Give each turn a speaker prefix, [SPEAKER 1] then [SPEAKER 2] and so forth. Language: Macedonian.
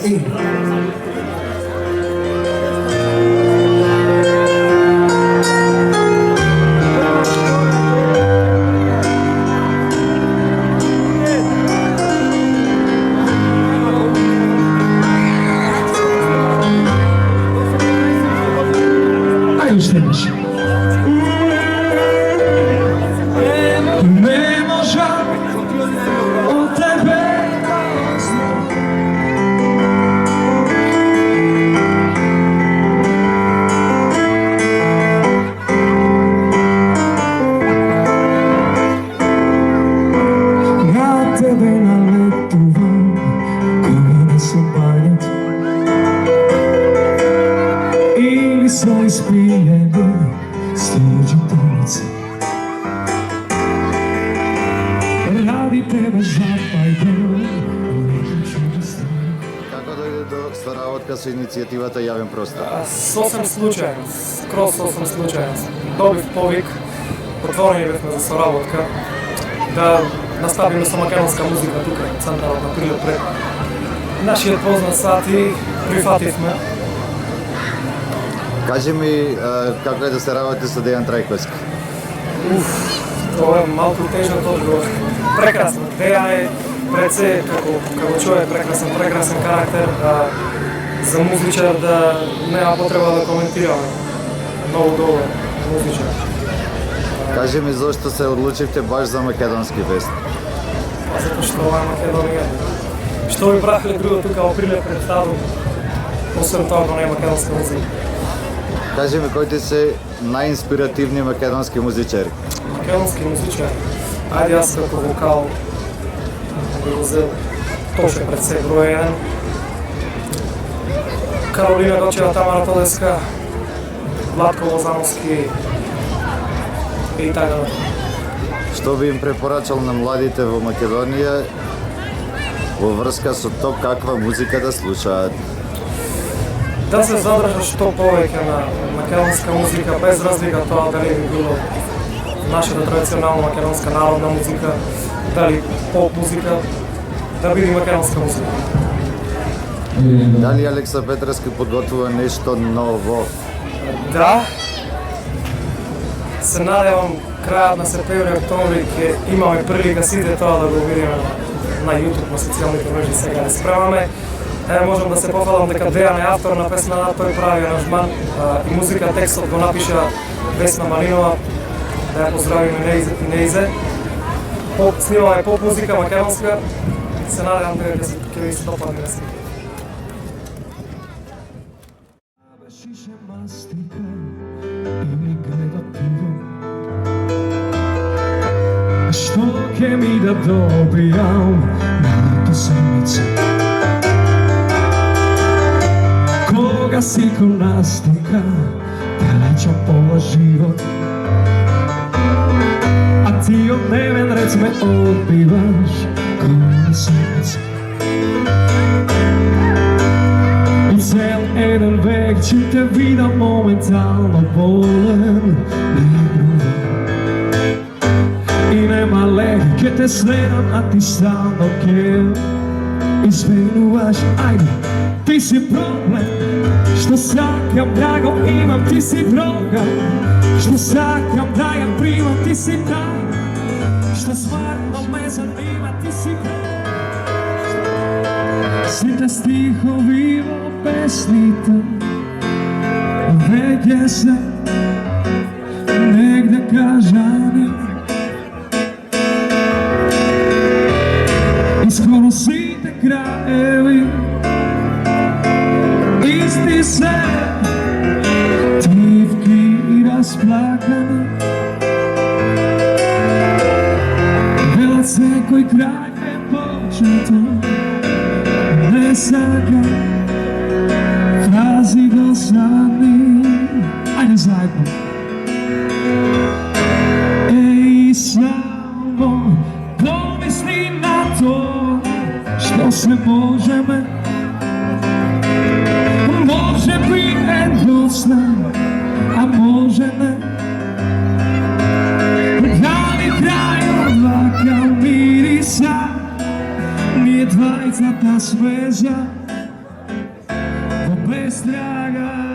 [SPEAKER 1] Не можа у тебе на тебе налетувам, коли не супанят і свої спіляди стіжуть танці. Ради тебе запайдам.
[SPEAKER 2] Како дојде до соработка со иницијативата Јавен простор?
[SPEAKER 3] Сосем случајно, скроз сосем случајно. Добив повик, отворени бевме за соработка, да наставиме со македонска музика тука, централот на Прилеп пред нашиот познат сат и прифативме.
[SPEAKER 2] Кажи ми како е да се работи со Дејан Трајковски?
[SPEAKER 3] Тоа е малку тежок одговор. Прекрасно. Дејан е пред се како човек прекрасен карактер, за музичар да нема потреба да коментираме. Многу добар музичар.
[SPEAKER 2] Кажи ми зошто се одлучивте баш за македонски фест?
[SPEAKER 3] Затоа што ова е Македонија. Што ви брахле друго тука во Прилеп представам, освен тоа што не е македонска музика.
[SPEAKER 2] Кажи ми кои ти се најинспиративни македонски музичари?
[SPEAKER 3] Македонски музичар. Ајде јас како вокал би го зел точно пред се број 1. Каролина Дочева, Тамара Тодеска, Владко Лозановски и така.
[SPEAKER 2] Што би им препорачал на младите во Македонија во врска со тоа каква музика да слушаат?
[SPEAKER 3] Да се задржа што повеќе на македонска музика, без разлика тоа дали би било нашата традиционална македонска народна музика, дали поп музика, да биде македонска музика.
[SPEAKER 2] Дали Алекса Петрески подготвува нешто ново?
[SPEAKER 3] Да. Се надевам крајот на септември, октомври ќе имаме прилика сите тоа да го видиме на YouTube, на социјалните мрежи, сега не спремаме. Можам да се пофалам дека Дејан е автор на песна, тој прави аранжман и музика, текстот го напиша Весна Малинова, да ја поздравиме Неизе. Снимаме поп музика македонска, се надевам дека ќе ви се допадне.
[SPEAKER 1] Шише мастика и ми гледа пиво. Што ќе ми да добијам минута седмица? Кога си кон настика, далеча пола живот, а ти од дневен ред ме одбиваш кога седмица. Цел еден век ќе те видам моментално болен, и нема лек, ќе те следам, а ти стално ќе изменуваш. Ајде, ти си проблем, што сакам да го имам, ти си дрога, што сакам да ја примам, ти си тај, што сварно ме занима, ти си сите стихови во песните веќе се негде кажани, и скоро сите краеви исти се, тивки и расплакани, велат секој крај е почето. Не сака фрази досадни. Ајде заедно. Еј, само помисли на то што се можеме. Може би едноста, а може не. Дали крајот вака мириса, ние двајцата свежа без трага.